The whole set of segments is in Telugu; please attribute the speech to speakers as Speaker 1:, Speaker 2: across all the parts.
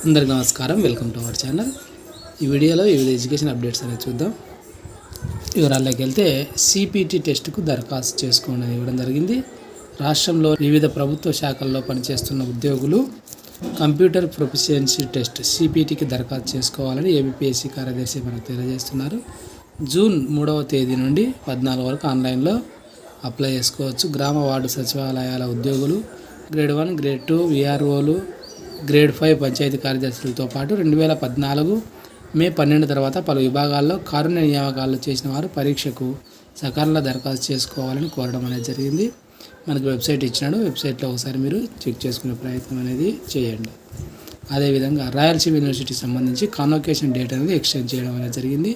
Speaker 1: అందరికీ నమస్కారం. Welcome to our channel. ఈ వీడియోలో వివిధ ఎడ్యుకేషన్ అప్డేట్స్ అనేది చూద్దాం. వివరాల్లోకి వెళ్తే సిపిటి టెస్టుకు దరఖాస్తు చేసుకోండి ఇవ్వడం జరిగింది. రాష్ట్రంలో వివిధ ప్రభుత్వ శాఖల్లో పనిచేస్తున్న ఉద్యోగులు కంప్యూటర్ ప్రొఫిషియన్సీ టెస్ట్ సిపిటికి దరఖాస్తు చేసుకోవాలని ఏబిపిఎస్సి కార్యదర్శి మనకు తెలియజేస్తున్నారు. జూన్ 3వ తేదీ నుండి 14 వరకు ఆన్లైన్లో అప్లై చేసుకోవచ్చు. గ్రామ వార్డు సచివాలయాల ఉద్యోగులు, గ్రేడ్ 1, గ్రేడ్ 2 విఆర్ఓలు, గ్రేడ్ 5 పంచాయతీ కార్యదర్శులతో పాటు 2014 మే 12 తర్వాత పలు విభాగాల్లో కారుణ్య నియామకాలు చేసిన వారు పరీక్షకు సకాలంలో దరఖాస్తు చేసుకోవాలని కోరడం అనేది జరిగింది. మనకు వెబ్సైట్ ఇచ్చినాడు. వెబ్సైట్లో ఒకసారి మీరు చెక్ చేసుకునే ప్రయత్నం అనేది చేయండి. అదేవిధంగా రాయలసీమ యూనివర్సిటీకి సంబంధించి కాన్వకేషన్ డేట్ అనేది ఎక్స్టెండ్ చేయడం అనేది జరిగింది.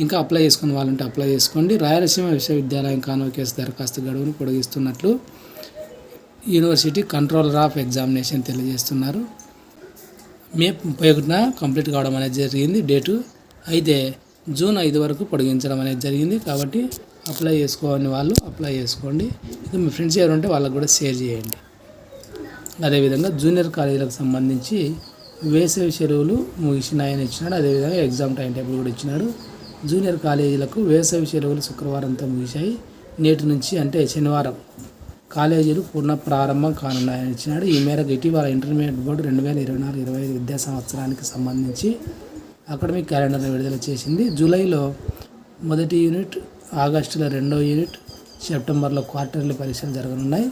Speaker 1: ఇంకా అప్లై చేసుకునే వాళ్ళంటే అప్లై చేసుకోండి. రాయలసీమ విశ్వవిద్యాలయం కాన్వకేషన్ దరఖాస్తు గడువును పొడిగిస్తున్నట్లు యూనివర్సిటీ కంట్రోలర్ ఆఫ్ ఎగ్జామినేషన్ తెలియజేస్తున్నారు. మే 31న కంప్లీట్ కావడం అనేది జరిగింది డేటు. అయితే జూన్ 5 వరకు పొడిగించడం అనేది జరిగింది. కాబట్టి అప్లై చేసుకోని వాళ్ళు అప్లై చేసుకోండి. ఇంకా మీ ఫ్రెండ్స్ ఎవరు ఉంటే వాళ్ళకు కూడా షేర్ చేయండి. అదేవిధంగా జూనియర్ కాలేజీలకు సంబంధించి వేసవి సెలవులు ముగిసినాయని ఇచ్చినాడు. అదేవిధంగా ఎగ్జామ్ టైం టేబుల్ కూడా ఇచ్చినాడు. జూనియర్ కాలేజీలకు వేసవి సెలవులు శుక్రవారంతో ముగిశాయి. నేటి నుంచి అంటే శనివారం కాలేజీలు పునఃప్రారంభం కానున్నాయని ఇచ్చినాడు. ఈ మేరకు ఇటీవల ఇంటర్మీడియట్ బోర్డు 2024-25 విద్యా సంవత్సరానికి సంబంధించి అకాడమిక్ క్యాలెండర్ను విడుదల చేసింది. జూలైలో మొదటి యూనిట్, ఆగస్టులో 2వ యూనిట్, సెప్టెంబర్లో క్వార్టర్లీ పరీక్షలు జరగనున్నాయి.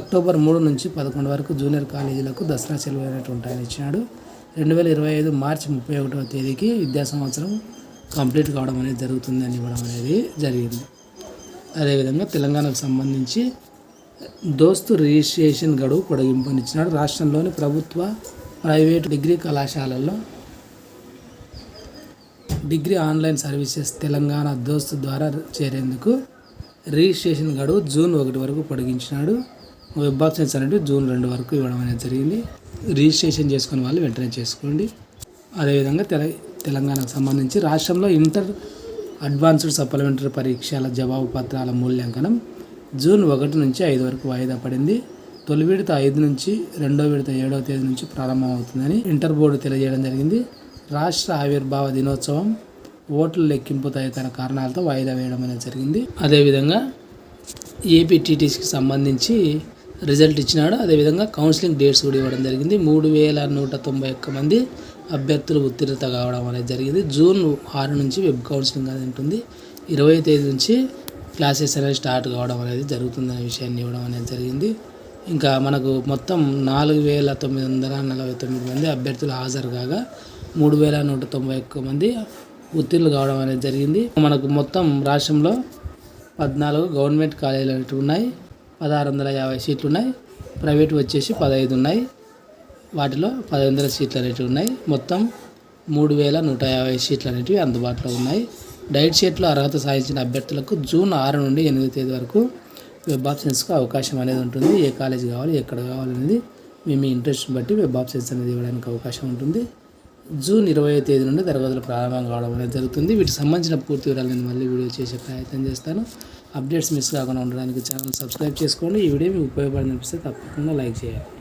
Speaker 1: అక్టోబర్ 3 నుంచి 11 వరకు జూనియర్ కాలేజీలకు దసరా సెలవు అనేవి ఉంటాయని ఇచ్చినాడు. 2025 మార్చి 31వ తేదీకి విద్యా సంవత్సరం కంప్లీట్ కావడం అనేది జరుగుతుందని ఇవ్వడం అనేది జరిగింది. అదేవిధంగా తెలంగాణకు సంబంధించి దోస్తు రిజిస్ట్రేషన్ గడువు పొడిగింపునిచ్చినాడు. రాష్ట్రంలోని ప్రభుత్వ, ప్రైవేటు డిగ్రీ కళాశాలల్లో డిగ్రీ ఆన్లైన్ సర్వీసెస్ తెలంగాణ దోస్తు ద్వారా చేరేందుకు రిజిస్ట్రేషన్ గడువు జూన్ 1 వరకు పొడిగించినాడు. వెబ్ ఆప్షన్స్ అనేవి జూన్ 2 వరకు ఇవ్వడం అనేది జరిగింది. రిజిస్ట్రేషన్ చేసుకునే వాళ్ళు వెంటనే చేసుకోండి. అదేవిధంగా తెలంగాణకు సంబంధించి రాష్ట్రంలో ఇంటర్ అడ్వాన్స్డ్ సప్లిమెంటరీ పరీక్షల జవాబు పత్రాల మూల్యాంకనం జూన్ 1 నుంచి 5 వరకు వాయిదా పడింది. తొలి విడత 5 నుంచి, రెండో విడత 7వ తేదీ నుంచి ప్రారంభమవుతుందని ఇంటర్ బోర్డు తెలియజేయడం జరిగింది. రాష్ట్ర ఆవిర్భావ దినోత్సవం, ఓట్ల లెక్కింపు తదితర కారణాలతో వాయిదా వేయడం అనేది జరిగింది. అదేవిధంగా ఏపీటీటీసీకి సంబంధించి రిజల్ట్ ఇచ్చినాడు. అదేవిధంగా కౌన్సిలింగ్ డేట్స్ కూడా ఇవ్వడం జరిగింది. 3191 మంది అభ్యర్థులు ఉత్తీర్ణత కావడం అనేది జరిగింది. జూన్ 6 నుంచి వెబ్ కౌన్సిలింగ్ అనేది ఉంటుంది. 20వ తేదీ నుంచి క్లాసెస్ అనేది స్టార్ట్ కావడం అనేది జరుగుతుందనే విషయాన్ని ఇవ్వడం అనేది జరిగింది. ఇంకా మనకు మొత్తం 4949 మంది అభ్యర్థులు హాజరు కాగా 3191 మంది ఉత్తీర్ణులు కావడం అనేది జరిగింది. మనకు మొత్తం రాష్ట్రంలో 14 గవర్నమెంట్ కాలేజీలు అనేవి ఉన్నాయి. 1650 సీట్లు ఉన్నాయి. ప్రైవేట్ వచ్చేసి 15 ఉన్నాయి. వాటిలో 1500 సీట్లు అనేవి ఉన్నాయి. మొత్తం 3150 సీట్లు అనేవి అందుబాటులో ఉన్నాయి. డైట్ షీట్లో అర్హత సాధించిన అభ్యర్థులకు జూన్ 6 నుండి 8వ తేదీ వరకు వెబ్ ఆప్షన్స్కు అవకాశం అనేది ఉంటుంది. ఏ కాలేజ్ కావాలి, ఎక్కడ కావాలనేది మీ ఇంట్రెస్ట్ బట్టి వెబ్ ఆప్షన్స్ అనేది ఇవ్వడానికి అవకాశం ఉంటుంది. జూన్ 20వ తేదీ నుండి తరగతులు ప్రారంభం కావడం అనేది జరుగుతుంది. వీటికి సంబంధించిన పూర్తి వివరాలు నేను మళ్ళీ వీడియో చేసే ప్రయత్నం చేస్తాను. అప్డేట్స్ మిస్ కాకుండా ఉండడానికి ఛానల్ సబ్స్క్రైబ్ చేసుకోండి. ఈ వీడియో మీకు ఉపయోగపడనిపిస్తే తప్పకుండా లైక్ చేయండి.